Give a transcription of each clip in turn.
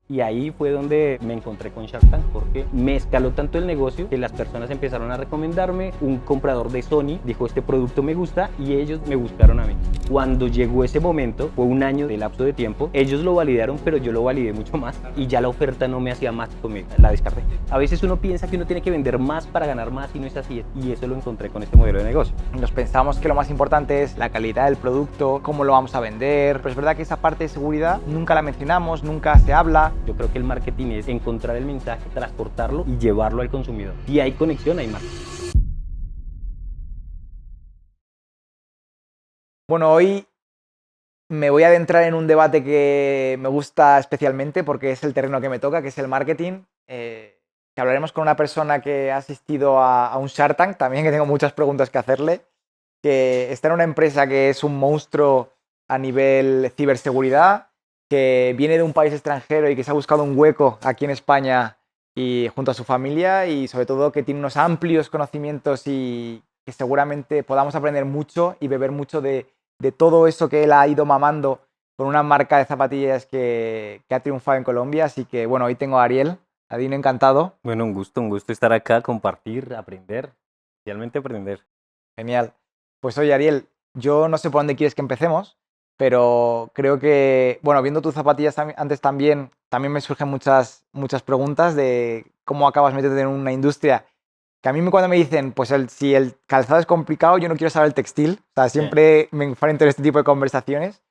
Y ahí fue donde me encontré con Shark Tank, porque me escaló tanto el negocio que las personas empezaron a recomendarme. Un comprador de Sony dijo, este producto me gusta, y ellos me buscaron a mí. Cuando llegó ese momento, fue un año de lapso de tiempo, ellos lo validaron, pero yo lo validé mucho más y ya la oferta no me hacía más conmigo, la descarté. A veces uno piensa que uno tiene que vender más para ganar más y no es así, y eso lo encontré con este modelo de negocio. Nos pensamos que lo más importante es la calidad del producto, cómo lo vamos a vender, pero es verdad que esa parte de seguridad nunca la mencionamos, nunca se habla. Yo creo que el marketing es encontrar el mensaje, transportarlo y llevarlo al consumidor. Si hay conexión, hay marketing. Bueno, hoy me voy a adentrar en un debate que me gusta especialmente porque es el terreno que me toca, que es el marketing. Que hablaremos con una persona que ha asistido a un Shark Tank, también que tengo muchas preguntas que hacerle, que está en una empresa que es un monstruo a nivel ciberseguridad, que viene de un país extranjero y que se ha buscado un hueco aquí en España y junto a su familia, y sobre todo que tiene unos amplios conocimientos y que seguramente podamos aprender mucho y beber mucho de todo eso que él ha ido mamando con una marca de zapatillas que ha triunfado en Colombia. Así que bueno, hoy tengo a Ariel. Adino, encantado. Bueno, un gusto estar acá, compartir, aprender, realmente aprender. Genial. Pues oye, Ariel, yo no sé por dónde quieres que empecemos, pero creo que, bueno, viendo tus zapatillas antes también me surgen muchas preguntas de cómo acabas metiéndote en una industria que a mí cuando me dicen, pues si el calzado es complicado, yo no quiero saber el textil. O sea, Sí. siempre me enfrento en este tipo de conversaciones,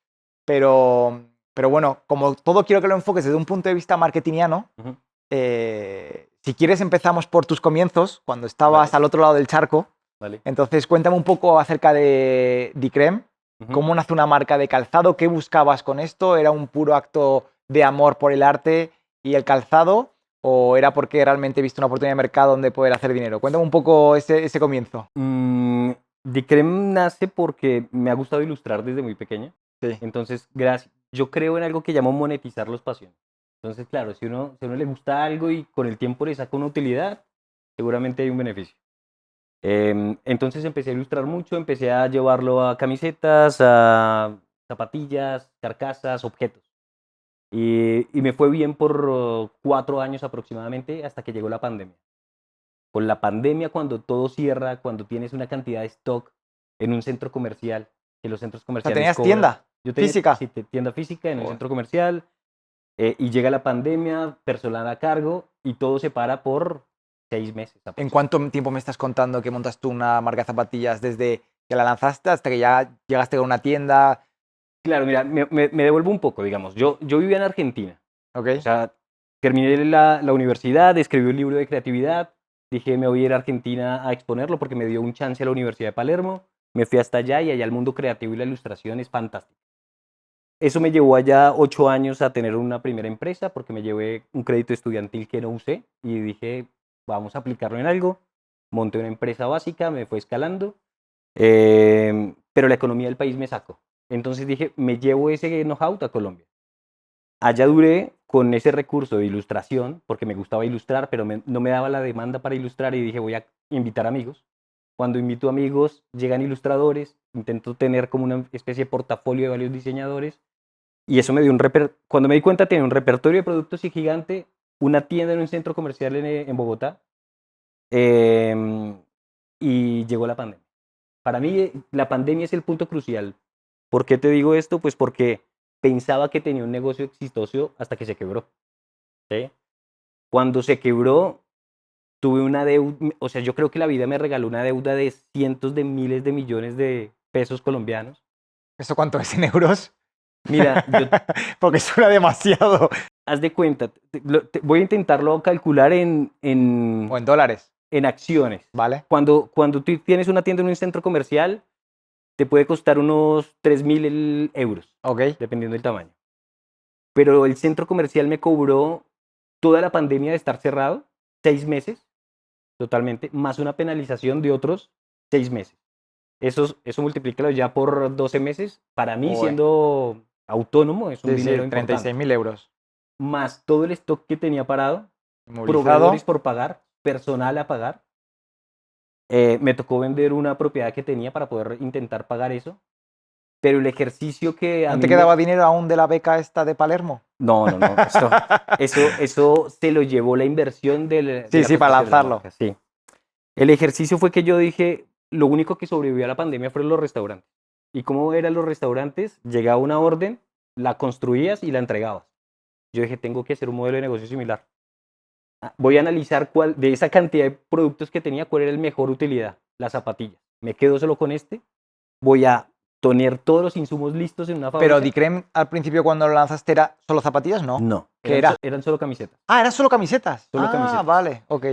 pero bueno, como todo quiero que lo enfoques desde un punto de vista marketingiano. Ujú. Si quieres empezamos por tus comienzos, cuando estabas Vale, al otro lado del charco. vale. Entonces, cuéntame un poco acerca de Dicrem, Ujú. cómo nace una marca de calzado, qué buscabas con esto, ¿era un puro acto de amor por el arte y el calzado o era porque realmente viste una oportunidad de mercado donde poder hacer dinero? Cuéntame un poco ese comienzo. Dicrem nace porque me ha gustado ilustrar desde muy pequeño. Sí. Entonces, yo creo en algo que llamo monetizar los pasiones. Entonces, claro, si a uno le gusta algo y con el tiempo le saca una utilidad, seguramente hay un beneficio. Entonces empecé a ilustrar mucho, empecé a llevarlo a camisetas, a zapatillas, carcasas, objetos. Y me fue bien por 4 años aproximadamente hasta que llegó la pandemia. Con la pandemia, cuando todo cierra, cuando tienes una cantidad de stock en un centro comercial, que los centros O sea, comerciales ¿tenías cobran. tienda Yo tenía, física? sí, tienda física en un Joder. centro comercial, y llega la pandemia, personal a cargo, y todo se para por 6 meses ¿En aproximadamente. cuánto tiempo me estás contando que montas tú una marca de zapatillas desde que la lanzaste hasta que ya llegaste a una tienda? Claro, mira, me devuelvo un poco, digamos. Yo vivía en Argentina. O ¿Ok? sea, terminé la universidad, escribí un libro de creatividad, dije me voy a ir a Argentina a exponerlo porque me dio un chance a la Universidad de Palermo, me fui hasta allá y allá el mundo creativo y la ilustración es fantástico. Eso me llevó allá 8 años a tener una primera empresa porque me llevé un crédito estudiantil que no usé y dije, vamos a aplicarlo en algo. Monté una empresa básica, me fue escalando, pero la economía del país me sacó. Entonces dije, me llevo ese know-how a Colombia. Allá duré con ese recurso de ilustración, porque me gustaba ilustrar, pero no me daba la demanda para ilustrar y dije, voy a invitar amigos. Cuando invito amigos, llegan ilustradores, intento tener como una especie de portafolio de varios diseñadores y eso me dio cuando me di cuenta tenía un repertorio de productos y gigante, una tienda en un centro comercial en Bogotá, em, y llegó la pandemia. Para mí la pandemia es el punto crucial. ¿Por qué te digo esto? Pues porque pensaba que tenía un negocio exitoso hasta que se quebró. ¿Sí? Cuando se quebró, tuve una deuda, o sea, yo creo que la vida me regaló una deuda de cientos de miles de millones de pesos colombianos. ¿Eso cuánto es en euros? Mira, Porque suena demasiado. haz de cuenta, voy a intentarlo calcular O en dólares, en acciones. ¿vale? Cuando tú tienes una tienda en un centro comercial, te puede costar unos 3.000 euros, Ok. dependiendo del tamaño. Pero el centro comercial me cobró toda la pandemia de estar cerrado, 6 meses, totalmente, más una penalización de otros 6 meses. Eso multiplícalo ya por 12 meses. Para mí, Joder. siendo autónomo, es un Sí, dinero sí, 36 importante. mil euros. Más todo el stock que tenía parado, proveedores Inmovilizado. por pagar, personal a pagar. Me tocó vender una propiedad que tenía para poder intentar pagar eso. Pero el ejercicio que a ¿No mí te quedaba dinero aún de la beca esta de Palermo? No, no, no. Eso se lo llevó la inversión de Sí, la sí, para construcción de la lanzarlo. marca. Sí. El ejercicio fue que yo dije, lo único que sobrevivió a la pandemia fueron los restaurantes. ¿Y cómo eran los restaurantes? Llegaba una orden, la construías y la entregabas. Yo dije, tengo que hacer un modelo de negocio similar. Voy a analizar cuál, de esa cantidad de productos que tenía, cuál era el mejor utilidad. Las zapatillas. Me quedo solo con este. Voy a tener todos los insumos listos en una Pero fábrica. Dicrem al principio cuando lo lanzaste era solo zapatillas, ¿no? No, ¿Qué era? eran solo camisetas. Ah, eran solo camisetas. Solo Ah, camisetas. vale, ok.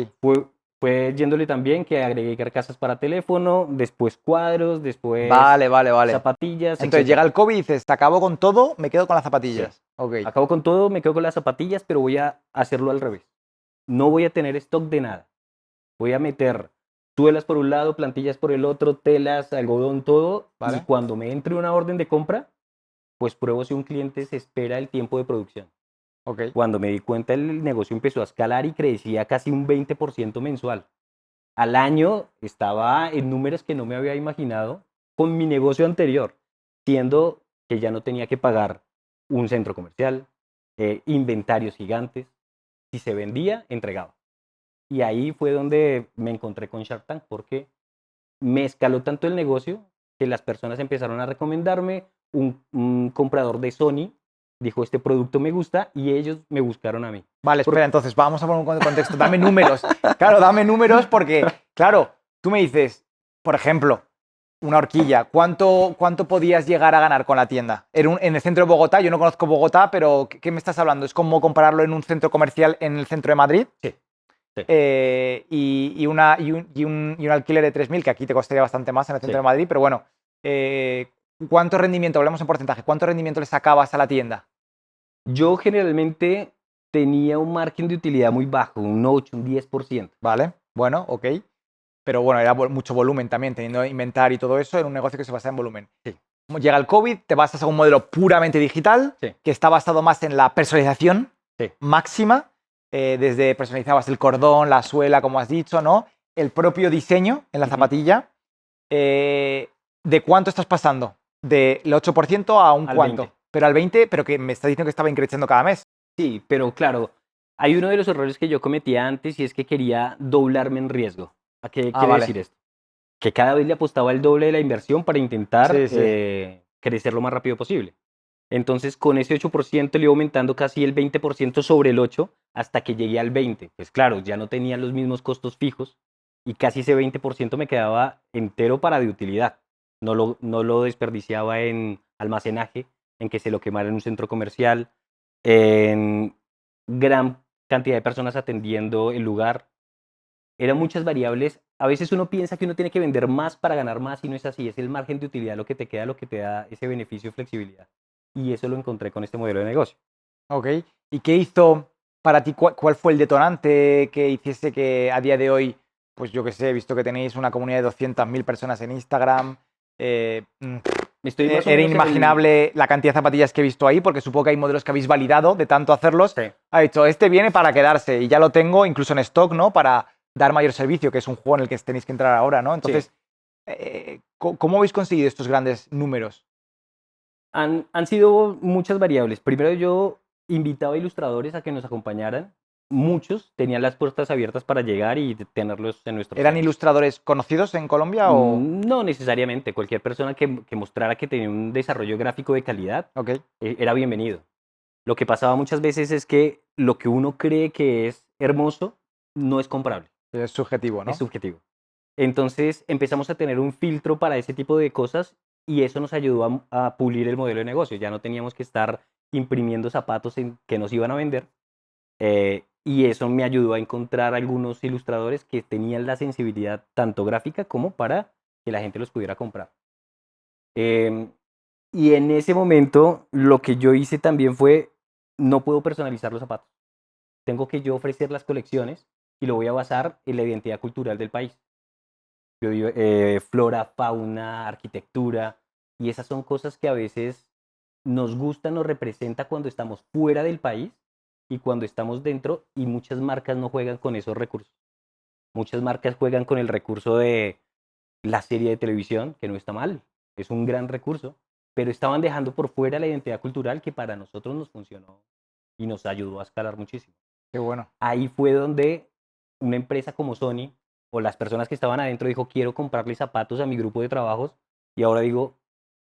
Fue yéndole también que agregué carcasas para teléfono, después cuadros, después Vale, vale, vale. zapatillas, Entonces llega etcétera. el COVID y dices, te acabo con todo, me quedo con las Sí. zapatillas. Ok. Acabo con todo, me quedo con las zapatillas, pero voy a hacerlo al revés. No voy a tener stock de nada. Voy a meter suelas por un lado, plantillas por el otro, telas, algodón, todo. Y Vale. cuando me entre una orden de compra, pues pruebo si un cliente se espera el tiempo de producción. Ok. Cuando me di cuenta, el negocio empezó a escalar y crecía casi un 20% mensual. Al año estaba en números que no me había imaginado con mi negocio anterior, siendo que ya no tenía que pagar un centro comercial, inventarios gigantes. Si se vendía, entregaba. Y ahí fue donde me encontré con Shark Tank, porque me escaló tanto el negocio que las personas empezaron a recomendarme. Un comprador de Sony dijo, este producto me gusta, y ellos me buscaron a mí. Vale, espera, entonces vamos a poner un contexto. Dame números. Claro, dame números porque, claro, tú me dices, por ejemplo, una horquilla, ¿cuánto podías llegar a ganar con la tienda? En el centro de Bogotá, yo no conozco Bogotá, pero ¿qué me estás hablando? ¿Es como compararlo en un centro comercial en el centro de Madrid? Sí, sí. Y un alquiler de 3.000, que aquí te costaría bastante más en el centro Sí. de Madrid, pero bueno, ¿cuánto rendimiento, hablemos en porcentaje, cuánto rendimiento le sacabas a la tienda? Yo generalmente tenía un margen de utilidad muy bajo, un 8, un 10%. Vale, bueno, ok. Pero bueno, era mucho volumen también, teniendo inventario y todo eso, era un negocio que se basaba en volumen. Sí. Llega el COVID, te basas a un modelo puramente digital, Sí. que está basado más en la personalización Sí. máxima, desde personalizabas el cordón, la suela, como has dicho, ¿no? El propio diseño en la zapatilla. ¿De cuánto estás pasando? ¿Del 8% a un Al cuánto? 20. Pero al 20, pero que me está diciendo que estaba increciendo cada mes. Sí, pero claro, hay uno de los errores que yo cometía antes, y es que quería doblarme en riesgo. ¿A qué Ah, quiere vale. decir esto? Que cada vez le apostaba el doble de la inversión para intentar Sí, sí. crecer lo más rápido posible. Entonces, con ese 8% le iba aumentando casi el 20% sobre el 8 hasta que llegué al 20. Pues claro, ya no tenía los mismos costos fijos y casi ese 20% me quedaba entero para de utilidad. No lo desperdiciaba en almacenaje, en que se lo quemara en un centro comercial, en gran cantidad de personas atendiendo el lugar. Eran muchas variables. A veces uno piensa que uno tiene que vender más para ganar más, y no es así. Es el margen de utilidad lo que te queda, lo que te da ese beneficio de flexibilidad. Y eso lo encontré con este modelo de negocio. Ok. ¿Y qué hizo para ti? ¿Cuál fue el detonante que hiciese que a día de hoy, pues yo qué sé, he visto que tenéis una comunidad de 200.000 personas en Instagram? Estoy más o Era menos en el... inimaginable la cantidad de zapatillas que he visto ahí, porque supongo que hay modelos que habéis validado de tanto hacerlos. Sí. Ha dicho, este viene para quedarse y ya lo tengo incluso en stock, ¿no? Para dar mayor servicio, que es un juego en el que tenéis que entrar ahora, ¿no? Entonces, ¿cómo habéis conseguido estos grandes números? Han sido muchas variables. Primero, yo invitaba a ilustradores a que nos acompañaran. Muchos tenían las puertas abiertas para llegar y tenerlos en nuestros ¿Eran stands. ilustradores conocidos en Colombia o...? No necesariamente. Cualquier persona que mostrara que tenía un desarrollo gráfico de calidad Ok, era bienvenido. Lo que pasaba muchas veces es que lo que uno cree que es hermoso no es comprable, es subjetivo, es ¿no? subjetivo. Entonces empezamos a tener un filtro para ese tipo de cosas, y eso nos ayudó a pulir el modelo de negocio. Ya no teníamos que estar imprimiendo zapatos que nos iban a vender, y eso me ayudó a encontrar algunos ilustradores que tenían la sensibilidad tanto gráfica como para que la gente los pudiera comprar. Em, y en ese momento lo que yo hice también fue, no puedo personalizar los zapatos. Tengo que yo ofrecer las colecciones y lo voy a basar en la identidad cultural del país. Flora, fauna, arquitectura, y esas son cosas que a veces nos gusta, nos representa cuando estamos fuera del país y cuando estamos dentro, y muchas marcas no juegan con esos recursos. Muchas marcas juegan con el recurso de la serie de televisión, que no está mal, es un gran recurso, pero estaban dejando por fuera la identidad cultural que para nosotros nos funcionó y nos ayudó a escalar muchísimo. Qué bueno. Ahí fue donde una empresa como Sony o las personas que estaban adentro dijo, quiero comprarle zapatos a mi grupo de trabajos y ahora digo,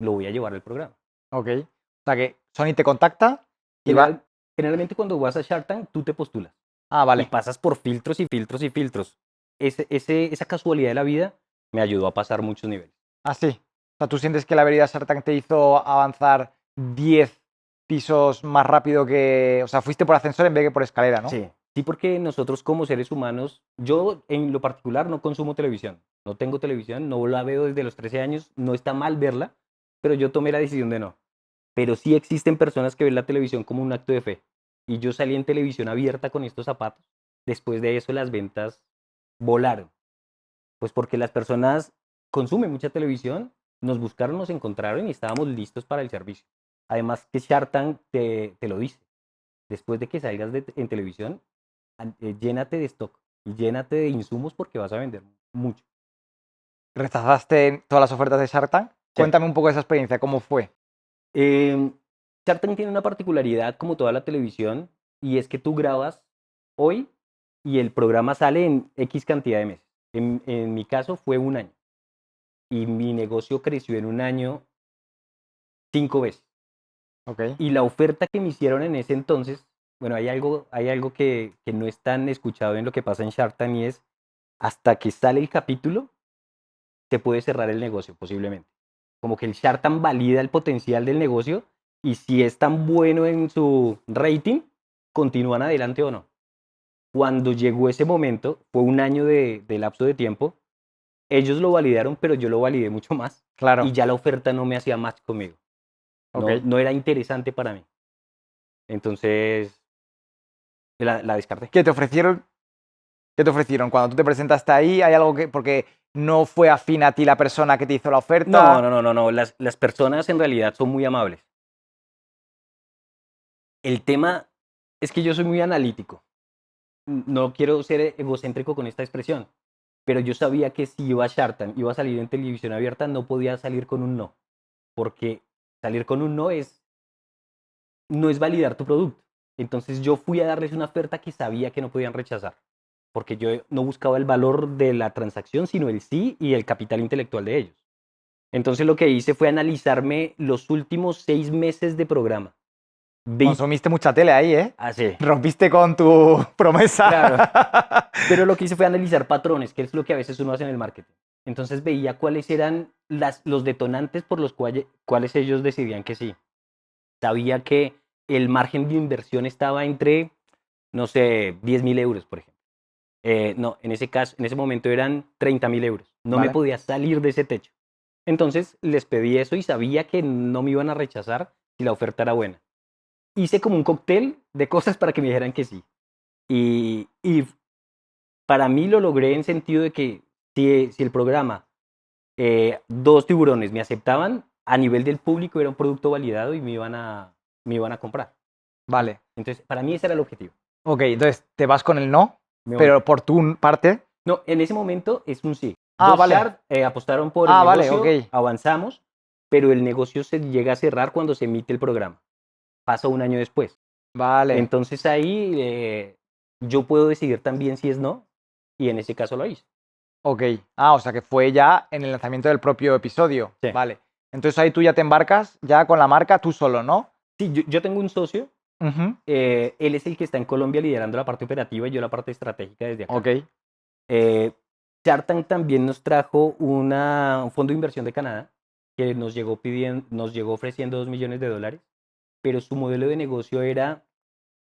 lo voy a llevar al programa. Ok. O sea que Sony te contacta y va... General- Generalmente cuando vas a Shark Tank, tú te postulas Ah, y vale. pasas por filtros y filtros y filtros. Esa casualidad de la vida me ayudó a pasar muchos niveles. Ah, sí. O sea, ¿tú sientes que la avenida Shark Tank te hizo avanzar 10 pisos más rápido que... O sea, fuiste por ascensor en vez de por escalera, ¿no? Sí, sí, porque nosotros como seres humanos, yo en lo particular no consumo televisión, no tengo televisión, no la veo desde los 13 años, no está mal verla, pero yo tomé la decisión de no. Pero sí existen personas que ven la televisión como un acto de fe. Y yo salí en televisión abierta con estos zapatos. Después de eso las ventas volaron. Pues porque las personas consumen mucha televisión, nos buscaron, nos encontraron y estábamos listos para el servicio. Además que Shark Tank te lo dice. Después de que salgas en televisión, llénate de stock y llénate de insumos porque vas a vender mucho. ¿Rechazaste todas las ofertas de Shark Tank? Sí. Cuéntame un poco de esa experiencia, ¿cómo fue? Eh, Shark Tank tiene una particularidad como toda la televisión y es que tú grabas hoy y el programa sale en X cantidad de meses. En mi caso fue un año y mi negocio creció en un año 5 veces. Ok. Y la oferta que me hicieron en ese entonces, bueno, hay algo que no es tan escuchado en lo que pasa en Shark Tank y es hasta que sale el capítulo, se puede cerrar el negocio posiblemente. Como que el Shark Tank valida el potencial del negocio y si es tan bueno en su rating, continúan adelante o no. Cuando llegó ese momento, fue un año de lapso de tiempo, ellos lo validaron, pero yo lo validé mucho más y Claro. ya la oferta no me hacía match conmigo. Ok. No era interesante para mí. Entonces, la descarté. ¿Qué te ofrecieron? ¿Qué te ofrecieron? Cuando tú te presentaste ahí, ¿hay algo que... porque no fue afín a ti la persona que te hizo la No, oferta? no, no, no, no. Las personas en realidad son muy amables. El tema es que yo soy muy analítico. No quiero ser egocéntrico con esta expresión, pero yo sabía que si iba a Shark Tank, iba a salir en televisión abierta, no podía salir con un no, porque salir con un no es validar tu producto. Entonces yo fui a darles una oferta que sabía que no podían rechazar, porque yo no buscaba el valor de la transacción, sino el sí y el capital intelectual de ellos. Entonces lo que hice fue analizarme los últimos 6 meses de programa. Vi, Consumiste mucha tele ahí, ¿eh? así, Rompiste con tu claro. promesa. Pero lo que hice fue analizar patrones, que es lo que a veces uno hace en el marketing. Entonces veía cuáles eran los detonantes por los cuales ellos decidían que sí. Sabía que el margen de inversión estaba entre, no sé, 10.000 euros, por ejemplo. No, en ese caso, en ese momento eran 30.000 euros. No me Vale. podía salir de ese techo. Entonces les pedí eso y sabía que no me iban a rechazar si la oferta era buena. Hice como un cóctel de cosas para que me dijeran que sí. Y para mí lo logré en sentido de que si el programa, dos tiburones me aceptaban, a nivel del público era un producto validado y me iban a comprar. Vale. Entonces, para mí ese era el objetivo. Ok, entonces te vas con el no, Me voy. pero por tu parte... No, en ese momento es un sí. Ah, Dos vale. Shark apostaron por el Ah, vale, ok. negocio, avanzamos, pero el negocio se llega a cerrar cuando se emite el programa. Pasa un año después. Vale. Entonces ahí yo puedo decidir también si es no, y en ese caso lo hice. Ok. Ah, o sea que fue ya en el lanzamiento del propio episodio. Sí. Vale. Entonces ahí tú ya te embarcas ya con la marca tú solo, ¿no? Sí, yo tengo un socio. Ujú. Él es el que está en Colombia liderando la parte operativa y yo la parte estratégica desde acá. Ok. Eh, Shark Tank también nos trajo un fondo de inversión de Canadá que nos llegó ofreciendo $2 millones, pero su modelo de negocio era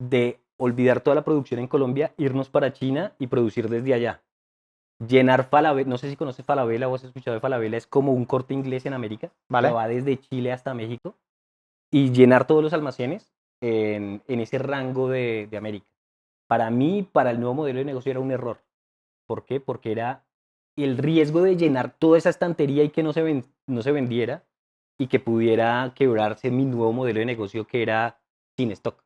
de olvidar toda la producción en Colombia, irnos para China y producir desde allá. Llenar Falabella, no sé si conoces Falabella o has escuchado de Falabella, es como un Corte Inglés en América, que Vale. va desde Chile hasta México, y llenar todos los almacenes en ese rango de América. Para mí, para el nuevo modelo de negocio era un error. ¿Por qué? Porque era el riesgo de llenar toda esa estantería y que no se vendiera y que pudiera quebrarse mi nuevo modelo de negocio que era sin stock.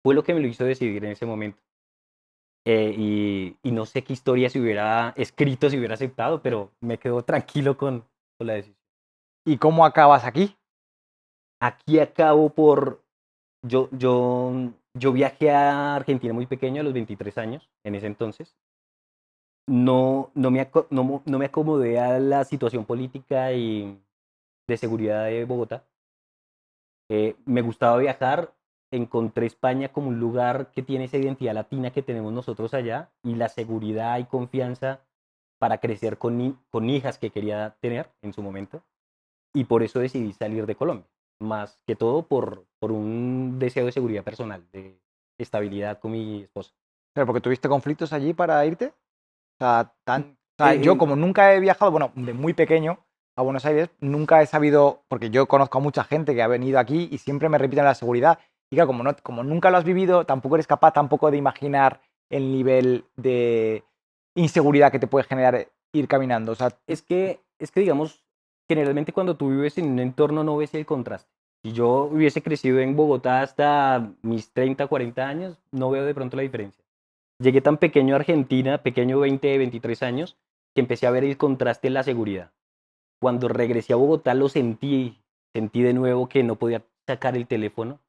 Fue lo que me lo hizo decidir en ese momento. Y no sé qué historia se hubiera escrito, si hubiera aceptado, pero me quedo tranquilo con la decisión. ¿Y cómo acabas aquí? Aquí acabo por... Yo viajé a Argentina muy pequeño, a los 23 años, en ese entonces. No me acomodé a la situación política y de seguridad de Bogotá. Me gustaba viajar, encontré España como un lugar que tiene esa identidad latina que tenemos nosotros allá y la seguridad y confianza para crecer con hijas que quería tener en su momento. Y por eso decidí salir de Colombia, más que todo por un deseo de seguridad personal, de estabilidad con mi esposa. Pero porque tuviste conflictos allí para irte. O sea, Eh, yo eh, como nunca he viajado, bueno, de muy pequeño a Buenos Aires, nunca he sabido, porque yo conozco a mucha gente que ha venido aquí y siempre me repiten la seguridad. Y claro, como nunca lo has vivido, tampoco eres capaz tampoco de imaginar el nivel de inseguridad que te puede generar ir caminando. O sea, digamos, generalmente cuando tú vives en un entorno no ves el contraste. Si yo hubiese crecido en Bogotá hasta mis 30, 40 años, no veo de pronto la diferencia. Llegué tan pequeño a Argentina, pequeño 20, 23 años, que empecé a ver el contraste en la seguridad. Cuando regresé a Bogotá lo sentí de nuevo que no podía sacar el teléfono,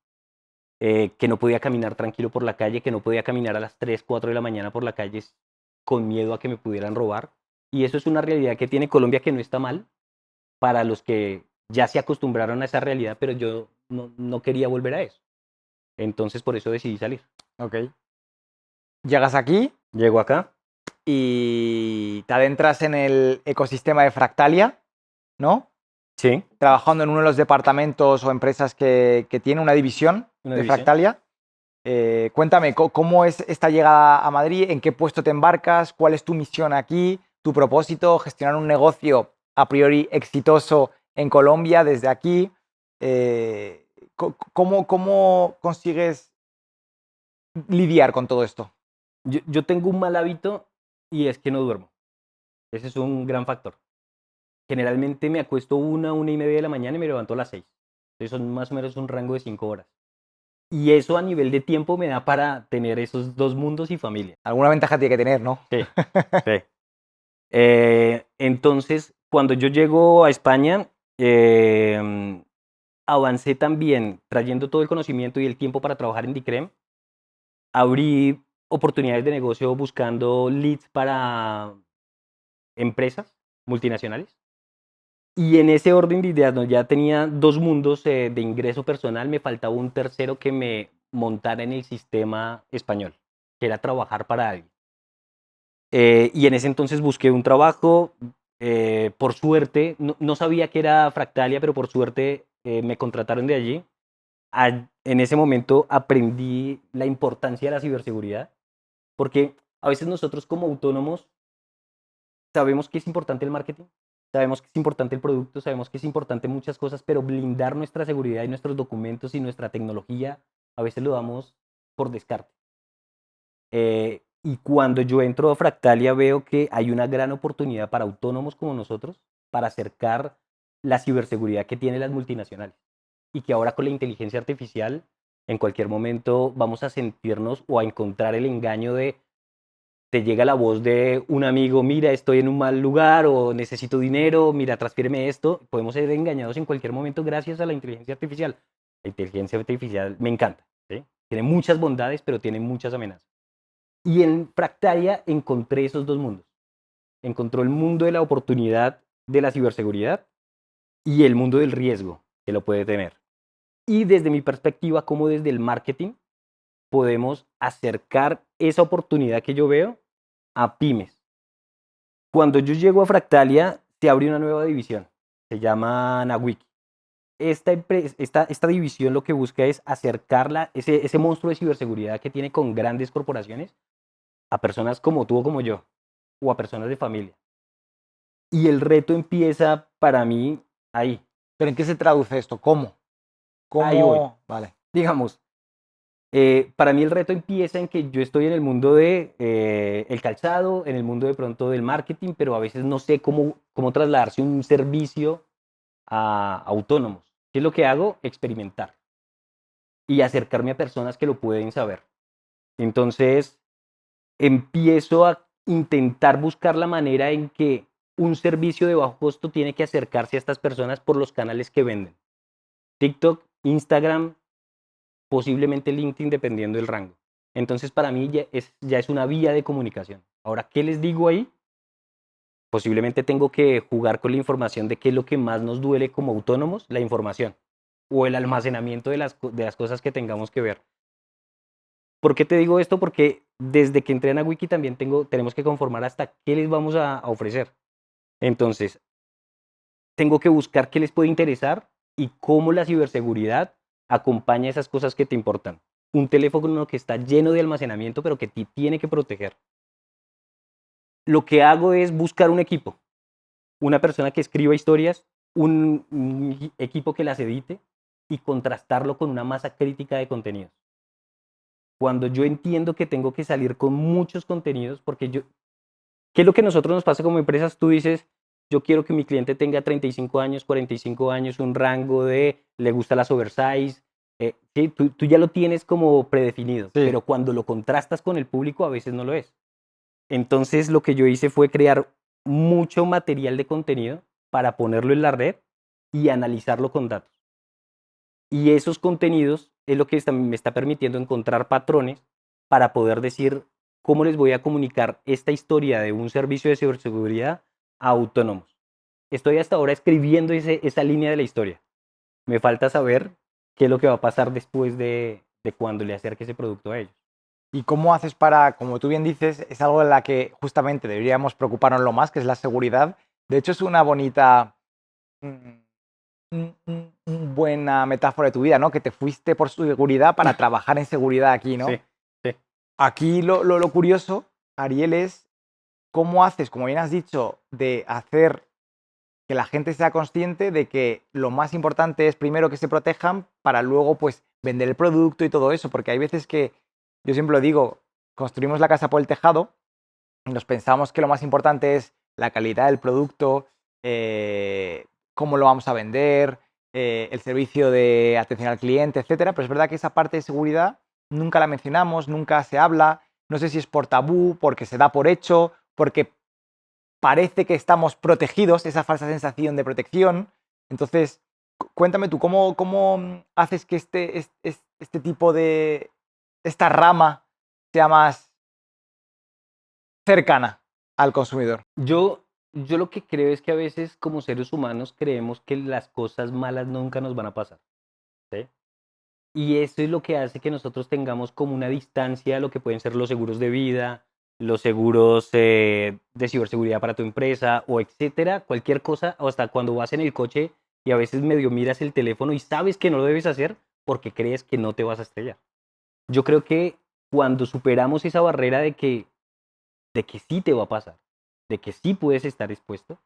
que no podía caminar tranquilo por la calle, que no podía caminar a las 3, 4 de la mañana por la calle con miedo a que me pudieran robar. Y eso es una realidad que tiene Colombia que no está mal para los que ya se acostumbraron a esa realidad, pero yo no quería volver a eso. Entonces por eso decidí salir. ok. Llegas aquí Llego acá, y te adentras en el ecosistema de Fractalia, ¿no? sí, Trabajando en uno de los departamentos o empresas que tiene una división una de división. Fractalia. Cuéntame, ¿cómo es esta llegada a Madrid? ¿En qué puesto te embarcas? ¿Cuál es tu misión aquí? ¿Tu propósito? ¿Gestionar un negocio a priori exitoso en Colombia desde aquí? Eh, ¿Cómo consigues lidiar con todo esto? Yo tengo un mal hábito y es que no duermo. Ese es un gran factor. Generalmente me acuesto 1, 1:30 de la mañana y me levanto a las 6. Entonces son más o menos un rango de 5 horas. Y eso a nivel de tiempo me da para tener esos dos mundos y familia. Alguna ventaja tiene que tener, ¿no? Sí, sí. Entonces, cuando yo llego a España, avancé también trayendo todo el conocimiento y el tiempo para trabajar en Dicrem. Abrí oportunidades de negocio buscando leads para empresas multinacionales. Y en ese orden de ideas, ¿no? Ya tenía dos mundos de ingreso personal, me faltaba un tercero que me montara en el sistema español, que era trabajar para alguien. Y en ese entonces busqué un trabajo, por suerte, no sabía que era Fractalia, pero por suerte me contrataron de allí. En ese momento aprendí la importancia de la ciberseguridad, porque a veces nosotros como autónomos sabemos que es importante el marketing, sabemos que es importante el producto, sabemos que es importante muchas cosas, pero blindar nuestra seguridad y nuestros documentos y nuestra tecnología a veces lo damos por descarte. Y cuando yo entro a Fractalia veo que hay una gran oportunidad para autónomos como nosotros para acercar la ciberseguridad que tienen las multinacionales. Y que ahora con la inteligencia artificial, en cualquier momento vamos a sentirnos o a encontrar el engaño de te llega la voz de un amigo, mira, estoy en un mal lugar o necesito dinero, mira, transfiéreme esto. Podemos ser engañados en cualquier momento gracias a la inteligencia artificial. La inteligencia artificial me encanta, ¿sí? Tiene muchas bondades, pero tiene muchas amenazas. Y en Fractalia encontré esos dos mundos. Encontró el mundo de la oportunidad de la ciberseguridad y el mundo del riesgo que lo puede tener. Y desde mi perspectiva, como desde el marketing, podemos acercar esa oportunidad que yo veo a pymes. Cuando yo llego a Fractalia, se abre una nueva división. Se llama Nawiki. Esta división lo que busca es acercarla, ese monstruo de ciberseguridad que tiene con grandes corporaciones, a personas como tú o como yo, o a personas de familia. Y el reto empieza para mí ahí. ¿Pero en qué se traduce esto? ¿Cómo? Ahí voy. ¿Cómo? Vale. Digamos, para mí el reto empieza en que yo estoy en el mundo de el calzado, en el mundo de pronto del marketing, pero a veces no sé cómo trasladarse un servicio a autónomos. ¿Qué es lo que hago? Experimentar y acercarme a personas que lo pueden saber. Entonces, empiezo a intentar buscar la manera en que un servicio de bajo costo tiene que acercarse a estas personas por los canales que venden. TikTok, Instagram, posiblemente LinkedIn, dependiendo del rango. Entonces, para mí ya es una vía de comunicación. Ahora, ¿qué les digo ahí? Posiblemente tengo que jugar con la información de qué es lo que más nos duele como autónomos, la información o el almacenamiento de las cosas que tengamos que ver. ¿Por qué te digo esto? Porque desde que entré en la Wiki también tenemos que conformar hasta qué les vamos a ofrecer. Entonces, tengo que buscar qué les puede interesar y cómo la ciberseguridad acompaña esas cosas que te importan. Un teléfono que está lleno de almacenamiento, pero que te tiene que proteger. Lo que hago es buscar un equipo, una persona que escriba historias, un equipo que las edite y contrastarlo con una masa crítica de contenidos. Cuando yo entiendo que tengo que salir con muchos contenidos, porque ¿qué es lo que a nosotros nos pasa como empresas? Tú dices, yo quiero que mi cliente tenga 35 años, 45 años, un rango le gusta las oversize, ¿sí? Tú ya lo tienes como predefinido, Sí. pero cuando lo contrastas con el público a veces no lo es. Entonces lo que yo hice fue crear mucho material de contenido para ponerlo en la red y analizarlo con datos. Y esos contenidos es lo que me está permitiendo encontrar patrones para poder decir cómo les voy a comunicar esta historia de un servicio de ciberseguridad a autónomos. Estoy hasta ahora escribiendo esa línea de la historia. Me falta saber qué es lo que va a pasar después de cuando le acerque ese producto a ellos. ¿Y cómo haces para, como tú bien dices, es algo en la que justamente deberíamos preocuparnos lo más, que es la seguridad? De hecho, es una bonita, buena metáfora de tu vida, ¿no? Que te fuiste por seguridad para trabajar en seguridad aquí, Sí, ¿no? sí. Aquí lo curioso, Ariel, es cómo haces, como bien has dicho, de hacer que la gente sea consciente de que lo más importante es primero que se protejan para luego pues vender el producto y todo eso, porque hay veces que, yo siempre lo digo, construimos la casa por el tejado y nos pensamos que lo más importante es la calidad del producto, cómo lo vamos a vender, el servicio de atención al cliente, etcétera, pero es verdad que esa parte de seguridad nunca la mencionamos, nunca se habla, no sé si es por tabú, porque se da por hecho, porque parece que estamos protegidos, esa falsa sensación de protección. Entonces, cuéntame tú, ¿cómo haces que este tipo de, esta rama sea más cercana al consumidor? Yo lo que creo es que a veces como seres humanos creemos que las cosas malas nunca nos van a pasar, ¿sí? Y eso es lo que hace que nosotros tengamos como una distancia a lo que pueden ser los seguros de vida, los seguros de ciberseguridad para tu empresa o etcétera, cualquier cosa, o hasta cuando vas en el coche y a veces medio miras el teléfono y sabes que no lo debes hacer porque crees que no te vas a estrellar. Yo creo que cuando superamos esa barrera de que sí te va a pasar, de que sí puedes estar expuesto,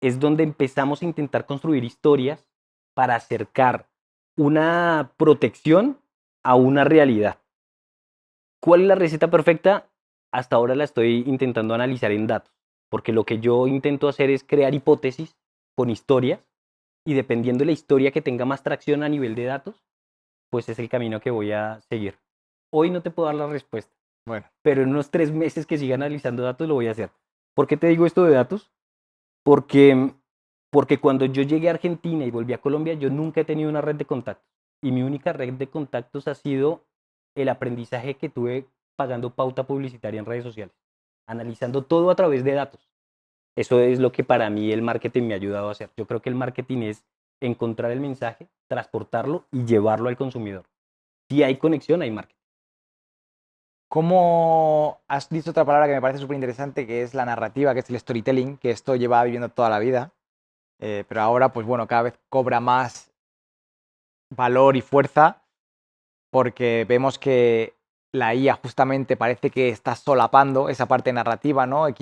es donde empezamos a intentar construir historias para acercar una protección a una realidad. ¿Cuál es la receta perfecta? Hasta ahora la estoy intentando analizar en datos, porque lo que yo intento hacer es crear hipótesis con historias y dependiendo de la historia que tenga más tracción a nivel de datos, pues es el camino que voy a seguir. Hoy no te puedo dar la respuesta, Bueno, pero en unos 3 meses que siga analizando datos lo voy a hacer. ¿Por qué te digo esto de datos? Porque, porque cuando yo llegué a Argentina y volví a Colombia, yo nunca he tenido una red de contactos. Y mi única red de contactos ha sido el aprendizaje que tuve pagando pauta publicitaria en redes sociales, analizando todo a través de datos. Eso es lo que para mí el marketing me ha ayudado a hacer. Yo creo que el marketing es encontrar el mensaje, transportarlo y llevarlo al consumidor. Si hay conexión, hay marketing. ¿cómo has dicho otra palabra que me parece súper interesante, que es la narrativa, que es el storytelling, que esto lleva viviendo toda la vida, pero ahora, pues bueno, cada vez cobra más valor y fuerza porque vemos que la IA justamente parece que está solapando esa parte narrativa, ¿no? Y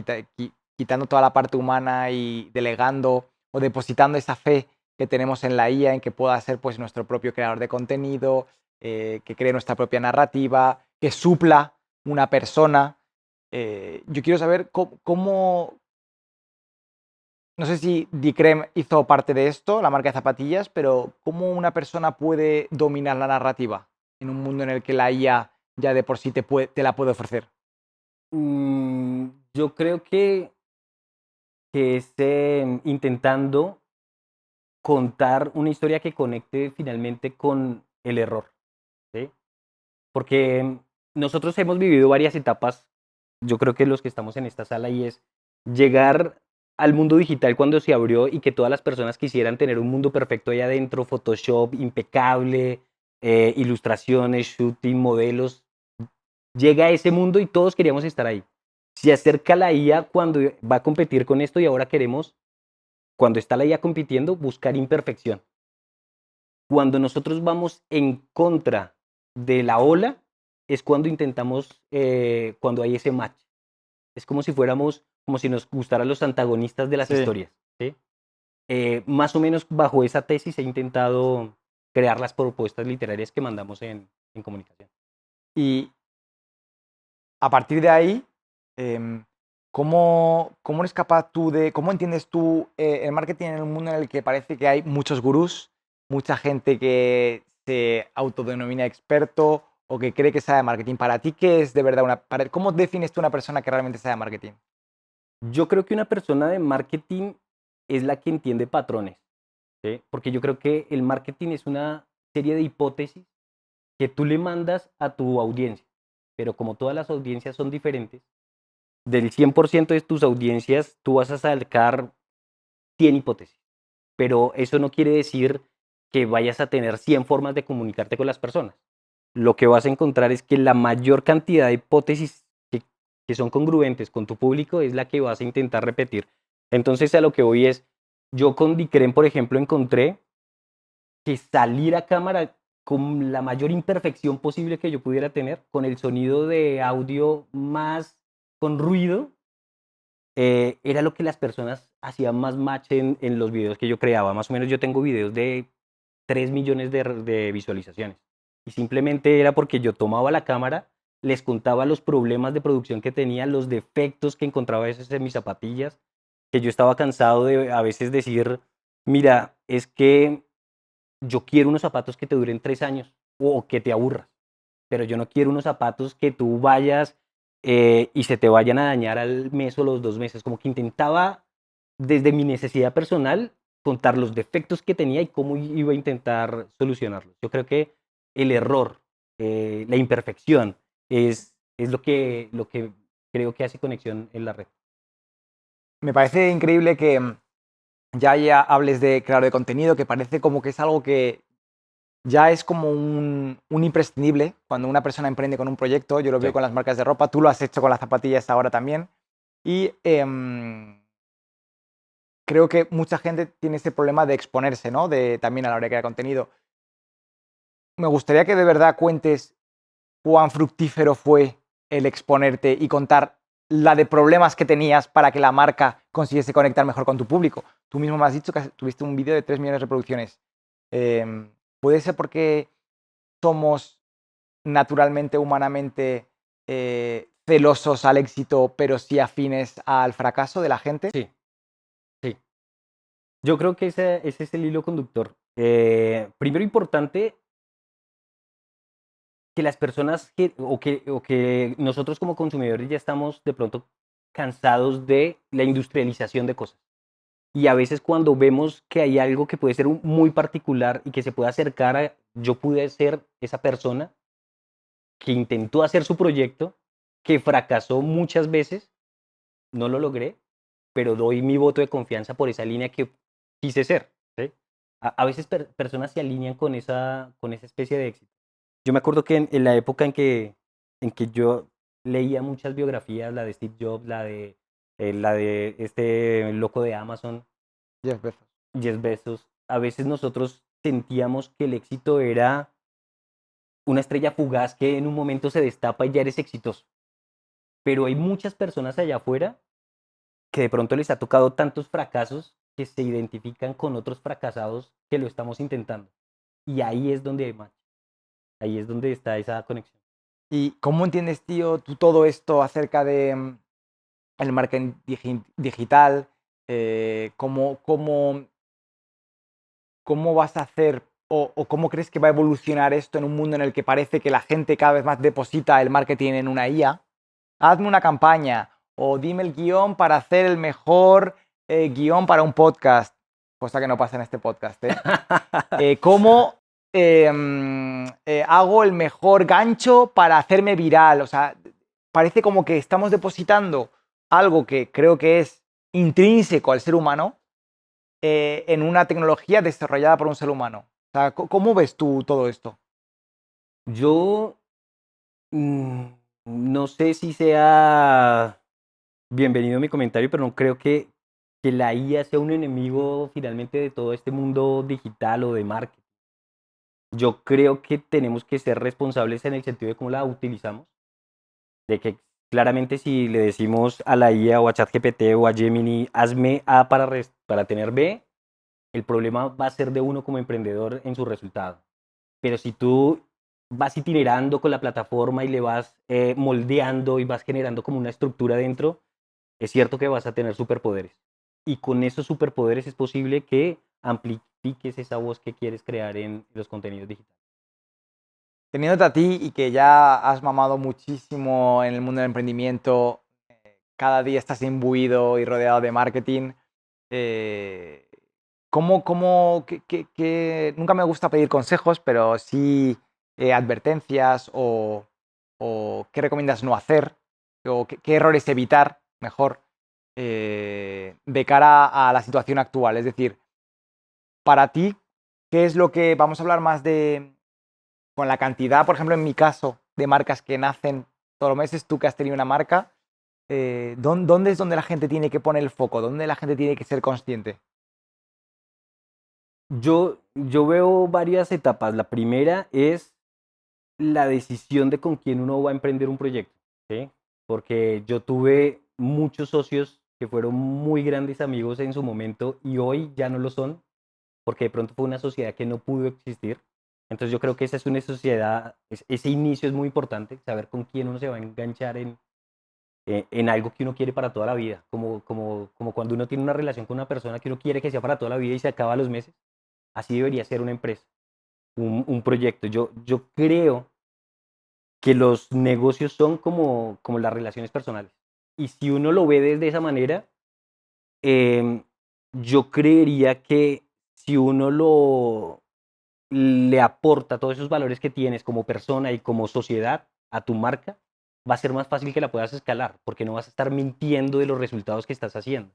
quitando toda la parte humana y delegando o depositando esa fe que tenemos en la IA en que pueda ser pues nuestro propio creador de contenido, que cree nuestra propia narrativa, que supla una persona. Yo quiero saber no sé si Dicrem hizo parte de esto, la marca de zapatillas, pero ¿cómo una persona puede dominar la narrativa en un mundo en el que la IA ya de por sí te la puede ofrecer? Yo creo que es intentando contar una historia que conecte finalmente con el error, ¿sí? Porque nosotros hemos vivido varias etapas, yo creo que los que estamos en esta sala, y es llegar al mundo digital cuando se abrió y que todas las personas quisieran tener un mundo perfecto ahí adentro, Photoshop impecable, ilustraciones, shooting, modelos. Llega a ese mundo y todos queríamos estar ahí. Se acerca la IA cuando va a competir con esto y ahora queremos, cuando está la IA compitiendo, buscar imperfección. Cuando nosotros vamos en contra de la ola, es cuando intentamos, cuando hay ese match. Es como si fuéramos, como si nos gustaran los antagonistas de las Sí. historias, ¿sí? Más o menos bajo esa tesis he intentado crear las propuestas literarias que mandamos en comunicación. Y a partir de ahí, em, ¿cómo eres capaz tú de, cómo entiendes tú el marketing en un mundo en el que parece que hay muchos gurús, mucha gente que se autodenomina experto o que cree que sabe marketing? Para ti, ¿qué es de verdad cómo defines tú una persona que realmente sabe marketing? Yo creo que una persona de marketing es la que entiende patrones, ¿sí? Porque yo creo que el marketing es una serie de hipótesis que tú le mandas a tu audiencia, pero como todas las audiencias son diferentes, del 100% de tus audiencias tú vas a sacar 100 hipótesis, pero eso no quiere decir que vayas a tener 100 formas de comunicarte con las personas. Lo que vas a encontrar es que la mayor cantidad de hipótesis que son congruentes con tu público es la que vas a intentar repetir. Entonces a lo que voy es, yo con Dicren, por ejemplo, encontré que salir a cámara con la mayor imperfección posible que yo pudiera tener, con el sonido de audio más con ruido, era lo que las personas hacían más match en los videos que yo creaba. Más o menos yo tengo videos de 3 millones de visualizaciones. Y simplemente era porque yo tomaba la cámara, les contaba los problemas de producción que tenía, los defectos que encontraba a veces en mis zapatillas, que yo estaba cansado de a veces decir, mira, es que yo quiero unos zapatos que te duren 3 años o que te aburras, pero yo no quiero unos zapatos que tú vayas y se te vayan a dañar al mes o los 2 meses. Como que intentaba, desde mi necesidad personal, contar los defectos que tenía y cómo iba a intentar solucionarlos. Yo creo que el error, la imperfección, es lo que creo que hace conexión en la red. Me parece increíble que ya hables de creador de contenido, que parece como que es algo que ya es como un imprescindible cuando una persona emprende con un proyecto. Yo lo veo Sí. con las marcas de ropa, tú lo has hecho con las zapatillas ahora también. Y creo que mucha gente tiene ese problema de exponerse, ¿no? También a la hora de crear contenido. Me gustaría que de verdad cuentes cuán fructífero fue el exponerte y contar la de problemas que tenías para que la marca consiguiese conectar mejor con tu público. Tú mismo me has dicho que tuviste un vídeo de 3 millones de reproducciones. ¿Puede ser porque somos naturalmente, humanamente celosos al éxito, pero sí afines al fracaso de la gente? Sí, sí. Yo creo que ese es el hilo conductor. Primero importante que las personas o que nosotros como consumidores ya estamos de pronto cansados de la industrialización de cosas. Y a veces cuando vemos que hay algo que puede ser muy particular y que se puede acercar a, yo pude ser esa persona que intentó hacer su proyecto, que fracasó muchas veces, no lo logré, pero doy mi voto de confianza por esa línea que quise ser. ¿Sí? A veces personas se alinean con esa especie de éxito. Yo me acuerdo que en la época en que yo leía muchas biografías, la de Steve Jobs, la de este loco de Amazon, Jeff Bezos. Jeff Bezos, a veces nosotros sentíamos que el éxito era una estrella fugaz que en un momento se destapa y ya eres exitoso. Pero hay muchas personas allá afuera que de pronto les ha tocado tantos fracasos que se identifican con otros fracasados que lo estamos intentando. Y ahí es donde hay match. Ahí es donde está esa conexión. ¿Y cómo entiendes, tío, tú todo esto acerca de el marketing digital? ¿Cómo vas a hacer o cómo crees que va a evolucionar esto en un mundo en el que parece que la gente cada vez más deposita el marketing en una IA? Hazme una campaña o dime el guión para hacer el mejor guión para un podcast. cosa que no pasa en este podcast, ¿eh? ¿Cómo hago el mejor gancho para hacerme viral? O sea, parece como que estamos depositando algo que creo que es intrínseco al ser humano en una tecnología desarrollada por un ser humano. O sea, ¿cómo ves tú todo esto? Yo mm, no sé si sea bienvenido mi comentario, pero no creo que la IA sea un enemigo finalmente de todo este mundo digital o de marketing. Yo creo que tenemos que ser responsables en el sentido de cómo la utilizamos, de que claramente si le decimos a la IA o a ChatGPT o a Gemini, hazme A para tener B, el problema va a ser de uno como emprendedor en su resultado. Pero si tú vas itinerando con la plataforma y le vas moldeando y vas generando como una estructura dentro, es cierto que vas a tener superpoderes. Y con esos superpoderes es posible que amplifiques esa voz que quieres crear en los contenidos digitales. Teniéndote a ti y que ya has mamado muchísimo en el mundo del emprendimiento, cada día estás imbuido y rodeado de marketing, eh, nunca me gusta pedir consejos, pero sí advertencias o qué recomiendas no hacer o qué errores evitar, mejor, de cara a la situación actual? Es decir, para ti, ¿qué es lo que vamos a hablar más de con la cantidad, por ejemplo, en mi caso, de marcas que nacen todos los meses, tú que has tenido una marca, ¿dónde es donde la gente tiene que poner el foco? ¿Dónde la gente tiene que ser consciente? Yo veo varias etapas. La primera es la decisión de con quién uno va a emprender un proyecto, ¿sí? Porque yo tuve muchos socios que fueron muy grandes amigos en su momento y hoy ya no lo son, porque de pronto fue una sociedad que no pudo existir. Entonces yo creo que esa es una sociedad, ese inicio es muy importante, saber con quién uno se va a enganchar en algo que uno quiere para toda la vida, como cuando uno tiene una relación con una persona que uno quiere que sea para toda la vida y se acaba a los meses, así debería ser una empresa, un proyecto. Yo creo que los negocios son como las relaciones personales. Y si uno lo ve desde esa manera, em, yo creería que si uno le aporta todos esos valores que tienes como persona y como sociedad a tu marca, va a ser más fácil que la puedas escalar, porque no vas a estar mintiendo de los resultados que estás haciendo.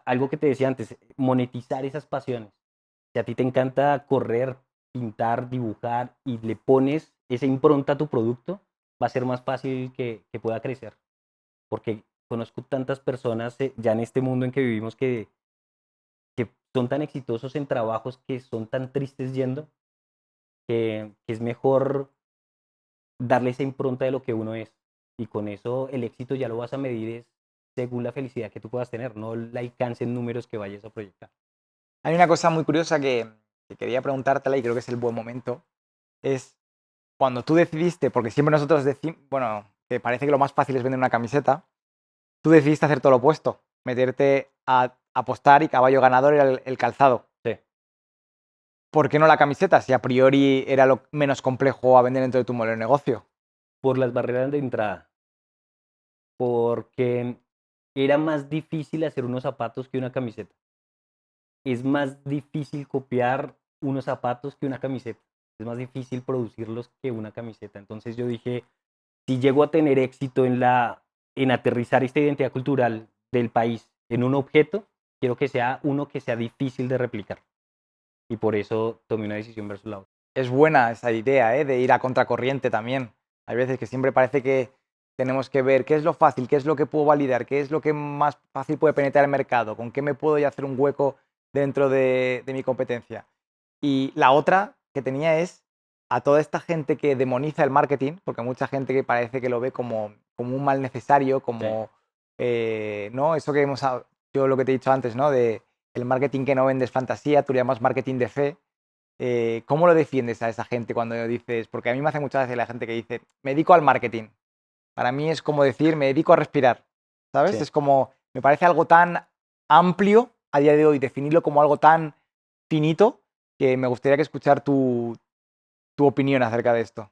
Algo que te decía antes, monetizar esas pasiones. Si a ti te encanta correr, pintar, dibujar y le pones esa impronta a tu producto, va a ser más fácil que pueda crecer. Porque conozco tantas personas ya en este mundo en que vivimos que son tan exitosos en trabajos que son tan tristes yendo, que es mejor darle esa impronta de lo que uno es. Y con eso el éxito ya lo vas a medir es según la felicidad que tú puedas tener, no el alcance en números que vayas a proyectar. Hay una cosa muy curiosa que quería preguntártela y creo que es el buen momento. Es cuando tú decidiste, porque siempre nosotros decimos, bueno, que parece que lo más fácil es vender una camiseta, tú decidiste hacer todo lo opuesto, meterte a apostar y caballo ganador era el calzado. Sí. ¿Por qué no la camiseta si a priori era lo menos complejo a vender dentro de tu modelo de negocio? Por las barreras de entrada, porque era más difícil hacer unos zapatos que una camiseta. Es más difícil copiar unos zapatos que una camiseta. Es más difícil producirlos que una camiseta. Entonces yo dije, si llego a tener éxito en aterrizar esta identidad cultural del país en un objeto, quiero que sea uno que sea difícil de replicar. Y por eso tomé una decisión versus la otra. Es buena esa idea, ¿eh? De ir a contracorriente también. Hay veces que siempre parece que tenemos que ver qué es lo fácil, qué es lo que puedo validar, qué es lo que más fácil puede penetrar el mercado, con qué me puedo ya hacer un hueco dentro de mi competencia. Y la otra que tenía es a toda esta gente que demoniza el marketing, porque mucha gente que parece que lo ve como un mal necesario, Sí. como, ¿no? Eso que yo lo que te he dicho antes, ¿no? De el marketing que no vende es fantasía, tú le llamas marketing de fe. ¿Cómo lo defiendes a esa gente cuando dices? Porque a mí me hace muchas veces la gente que dice, me dedico al marketing. Para mí es como decir, me dedico a respirar, ¿sabes? Sí. Es como, me parece algo tan amplio a día de hoy, definirlo como algo tan finito, que me gustaría que escuchar tu opinión acerca de esto.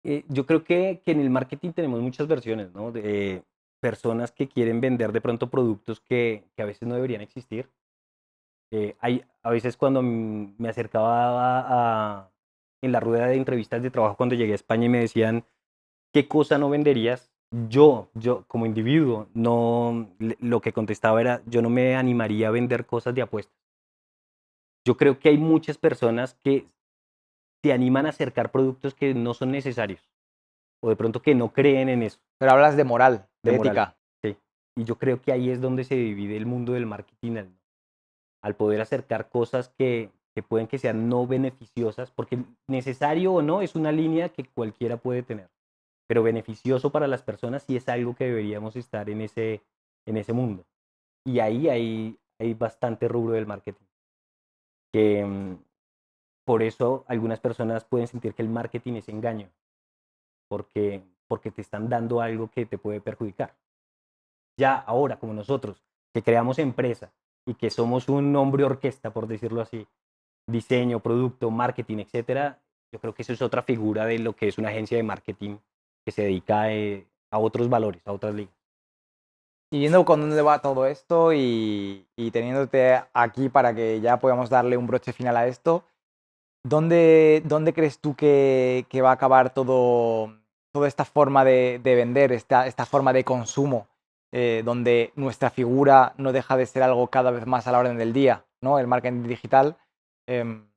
Yo creo que en el marketing tenemos muchas versiones, ¿no? De personas que quieren vender de pronto productos que a veces no deberían existir. A veces cuando me acercaba en la rueda de entrevistas de trabajo cuando llegué a España y me decían, ¿qué cosa no venderías? Yo como individuo, no, lo que contestaba era, yo no me animaría a vender cosas de apuestas. Yo creo que hay muchas personas que se animan a acercar productos que no son necesarios o de pronto que no creen en eso, Pero hablas de moral, de de moral. ética. Sí. Y yo creo que ahí es donde se divide el mundo del marketing al poder acercar cosas que pueden que sean no beneficiosas, porque necesario o no es una línea que cualquiera puede tener, pero beneficioso para las personas sí es algo que deberíamos estar en ese mundo. Y ahí hay bastante rubro del marketing, que por eso algunas personas pueden sentir que el marketing es engaño, porque te están dando algo que te puede perjudicar. Ya ahora, como nosotros, que creamos empresa y que somos un hombre orquesta, por decirlo así, diseño, producto, marketing, etcétera, yo creo que eso es otra figura de lo que es una agencia de marketing que se dedica a otros valores, a otras ligas. Y viendo con dónde va todo esto y teniéndote aquí para que ya podamos darle un broche final a esto, ¿dónde crees tú que va a acabar toda esta forma de vender, esta forma de consumo, donde nuestra figura no deja de ser algo cada vez más a la orden del día, ¿no? El marketing digital. em,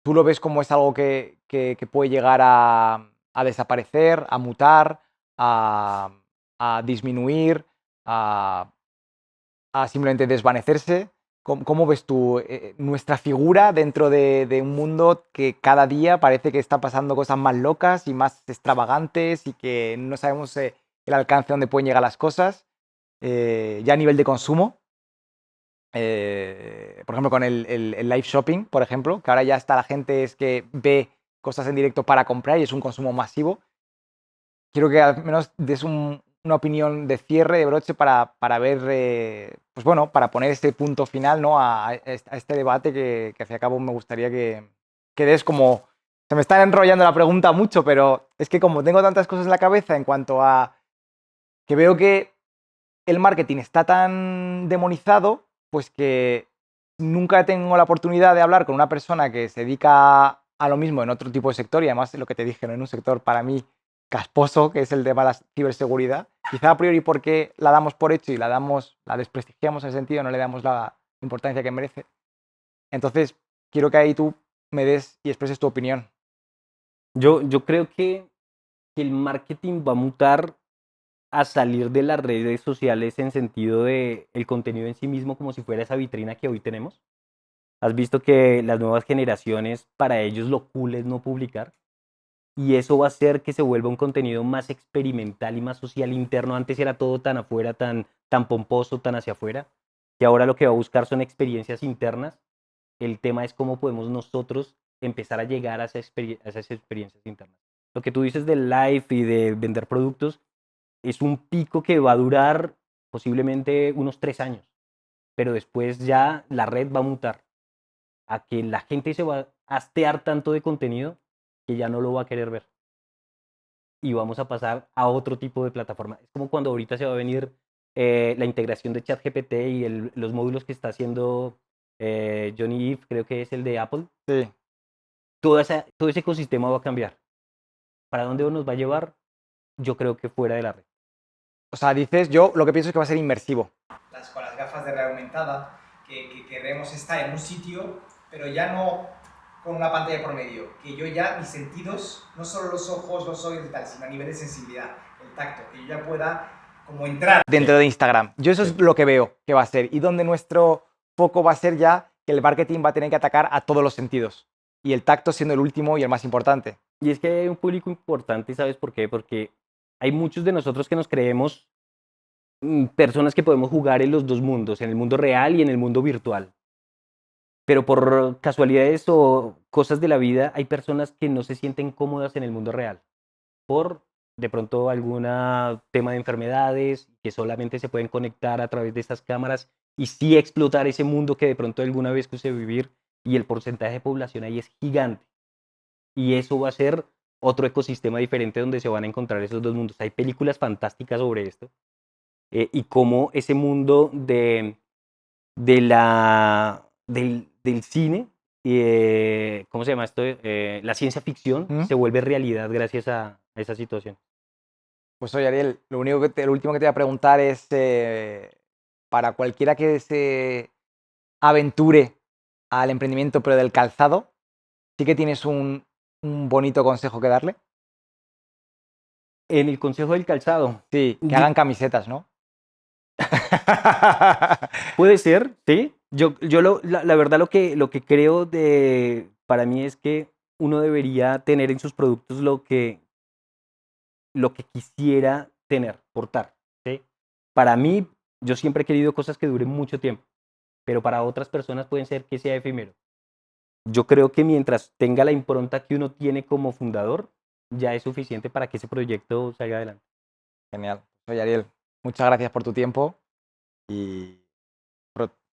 ¿Tú lo ves como es algo que puede llegar a desaparecer, a mutar, a, a disminuir, a, a simplemente desvanecerse? ¿Cómo ves tú nuestra figura dentro de un mundo que cada día parece que está pasando cosas más locas y más extravagantes y que no sabemos el alcance donde pueden llegar las cosas, ya a nivel de consumo? Por ejemplo, con el live shopping, por ejemplo, que ahora ya está la gente es que ve cosas en directo para comprar y es un consumo masivo. Quiero que al menos des una opinión de cierre, de broche, para ver, pues bueno, para poner este punto final, ¿no? a este debate que hacia cabo me gustaría que des como... Se me está enrollando la pregunta mucho, pero es que como tengo tantas cosas en la cabeza en cuanto a que veo que el marketing está tan demonizado, pues que nunca tengo la oportunidad de hablar con una persona que se dedica a lo mismo en otro tipo de sector y además lo que te dije, ¿no? En un sector para mí casposo, que es el de la ciberseguridad. Quizá a priori porque la damos por hecho y la desprestigiamos en ese sentido, no le damos la importancia que merece. Entonces, quiero que ahí tú me des y expreses tu opinión. Yo creo que el marketing va a mutar a salir de las redes sociales en sentido de el contenido en sí mismo como si fuera esa vitrina que hoy tenemos. ¿Has visto que las nuevas generaciones, para ellos lo cool es no publicar? Y eso va a hacer que se vuelva un contenido más experimental y más social interno. Antes era todo tan afuera, tan pomposo, tan hacia afuera, que ahora lo que va a buscar son experiencias internas. El tema es cómo podemos nosotros empezar a llegar a esas experiencias internas. Lo que tú dices del live y de vender productos es un pico que va a durar posiblemente unos 3 años, pero después ya la red va a mutar a que la gente se va a hastear tanto de contenido que ya no lo va a querer ver y vamos a pasar a otro tipo de plataforma. Es como cuando ahorita se va a venir la integración de ChatGPT y los módulos que está haciendo Johnny Ive, creo que es el de Apple. Sí. Todo ese ecosistema va a cambiar. ¿Para dónde nos va a llevar? Yo creo que fuera de la red. O sea, dices, yo lo que pienso es que va a ser inmersivo. Con las gafas de realidad aumentada, que queremos estar en un sitio, pero ya no con una pantalla por medio, que yo ya, mis sentidos, no solo los ojos, los oídos y tal, sino a nivel de sensibilidad, el tacto, que yo ya pueda como entrar dentro de Instagram. Yo eso Sí. es lo que veo que va a ser y donde nuestro foco va a ser ya que el marketing va a tener que atacar a todos los sentidos y el tacto siendo el último y el más importante. Y es que hay un público importante, ¿sabes por qué? Porque hay muchos de nosotros que nos creemos personas que podemos jugar en los dos mundos, en el mundo real y en el mundo virtual. Pero por casualidades o cosas de la vida, hay personas que no se sienten cómodas en el mundo real. Por de pronto algún tema de enfermedades, que solamente se pueden conectar a través de estas cámaras y sí explotar ese mundo que de pronto alguna vez quise vivir y el porcentaje de población ahí es gigante. Y eso va a ser otro ecosistema diferente donde se van a encontrar esos dos mundos. Hay películas fantásticas sobre esto y cómo ese mundo del cine, ¿cómo se llama esto? La ciencia ficción ¿Mm? se vuelve realidad gracias a esa situación. Pues oye, Ariel, lo último que te voy a preguntar es, para cualquiera que se aventure al emprendimiento, pero del calzado, ¿sí que tienes un bonito consejo que darle? En el consejo del calzado, Sí, que yo- hagan camisetas, ¿no? puede ser, ¿sí? La verdad lo que creo para mí es que uno debería tener en sus productos lo que quisiera tener, portar, ¿sí? Para mí, yo siempre he querido cosas que duren mucho tiempo, pero para otras personas pueden ser que sea efímero. Yo creo que mientras tenga la impronta que uno tiene como fundador, ya es suficiente para que ese proyecto salga adelante. Genial. Oye, Ariel, muchas gracias por tu tiempo y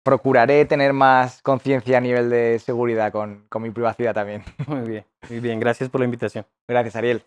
procuraré tener más conciencia a nivel de seguridad con mi privacidad también. Muy bien, gracias por la invitación. Gracias, Ariel.